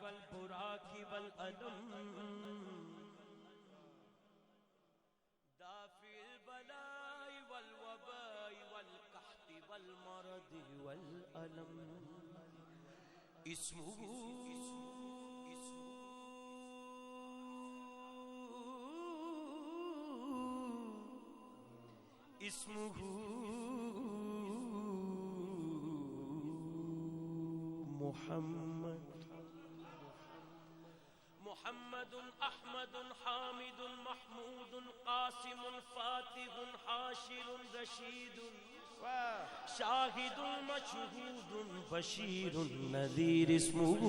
والبراق والألم دافع البلاء والوباء والقحط والمرض والألم اسمه محمد أحمد حامد محمود قاسم فاتح حاشر رشيد شاهد مشهود بشير نذير اسمه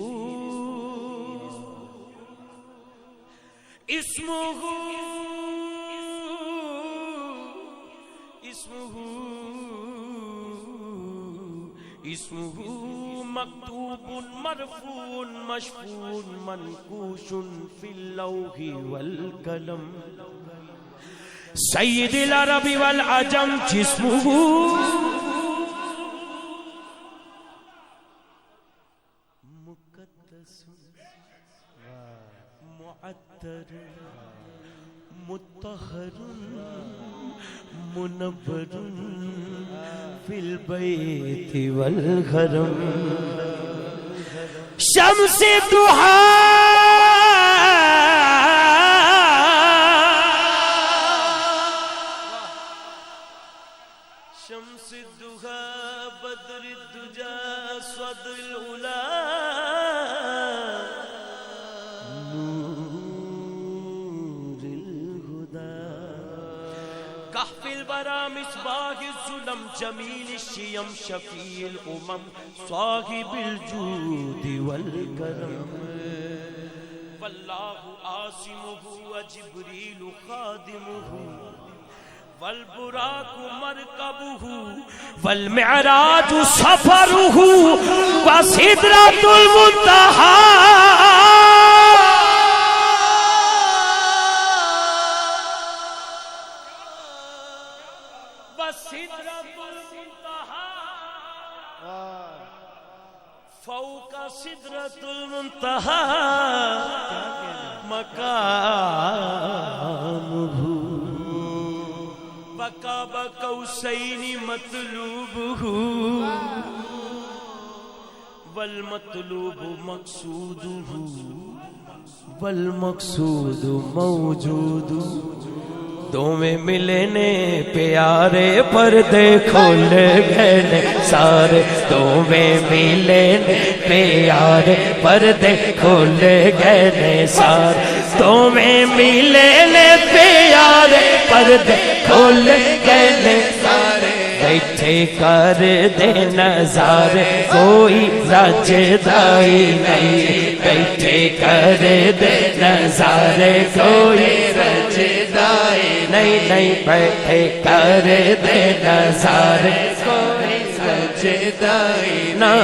مكتوب مرفوع مشفوع منقوش في اللوح والقلم سيد العرب والعجم جسمه مقدس معطر مطهر منور في البيت والحرم شمس الضحى بدر الدجى صدر الأولى نور الهدى كهف البرى مصباح الظلم جميل الشيم شفيع الأمم صاحب الجود والكرم فالله عاصمه وجبريل خادمه والبراق مركبه والمعراج سفره وسدرة المنتهى فوق سدرة المنتهى مقامه بقاب قوسين مطلوبه والمطلوب مقصوده والمقصود موجود تمہیں ملنے پیارے پردے کھول گئے سارے تمہیں ملنے پیارے پردے کھول گئے سارے تمہیں ملنے پیارے پردے کھول گئے سارے بیٹھے کر دے نظارے کوئی رجدائی نہیں بیٹھے کر دے نظارے کوئی رجدائی نہیں بیٹھے کر دے نظارے کوئی رجدائی نہ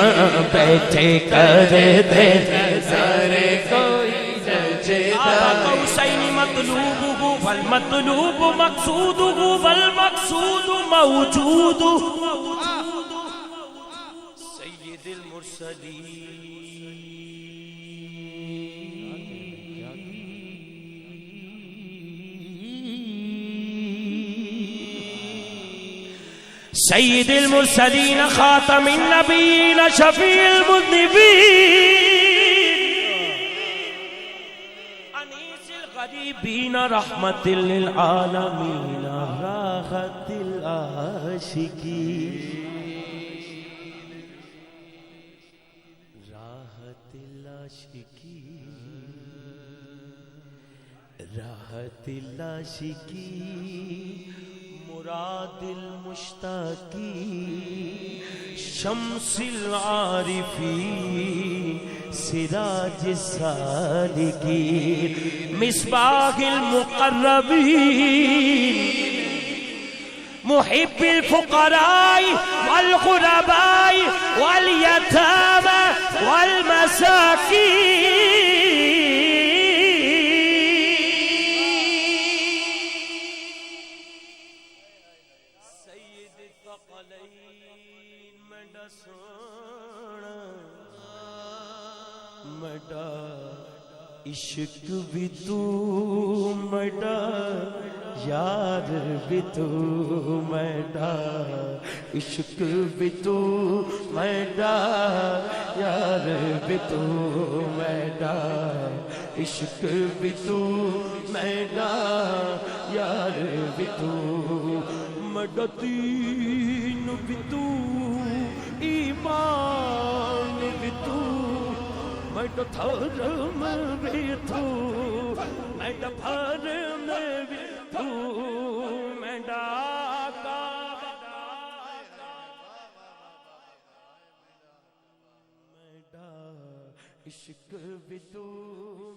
بیٹھے کر دے نظارے کوئی رجدائی مطلوبه والمطلوب مقصوده والمقصود موجود سید المرسلین سید المرسلین خاتم النبیین شفیع المذنبین غریبین رحمت للعالمین راحت العاشقین راحت العاشقین راحت العاشقین مراد المشتاقین شمس العارفین سراج السالکین مصباح المقربین محب الفقراء والغرباء والیتامى والمساکین سید الثقلین میں ڈسونا مڈا عشق بھی تو مڈا یار بھی تو مڈا عشق بھی تو مڈا یار بھی تو مڈا عشق بھی تو مڈا یار بھی تو مڈا دین بھی تو ایمان بھی تو مڈا دھرم بھی تو مڈا دھرم بھی تو مڈا مڈا عشق بھی تو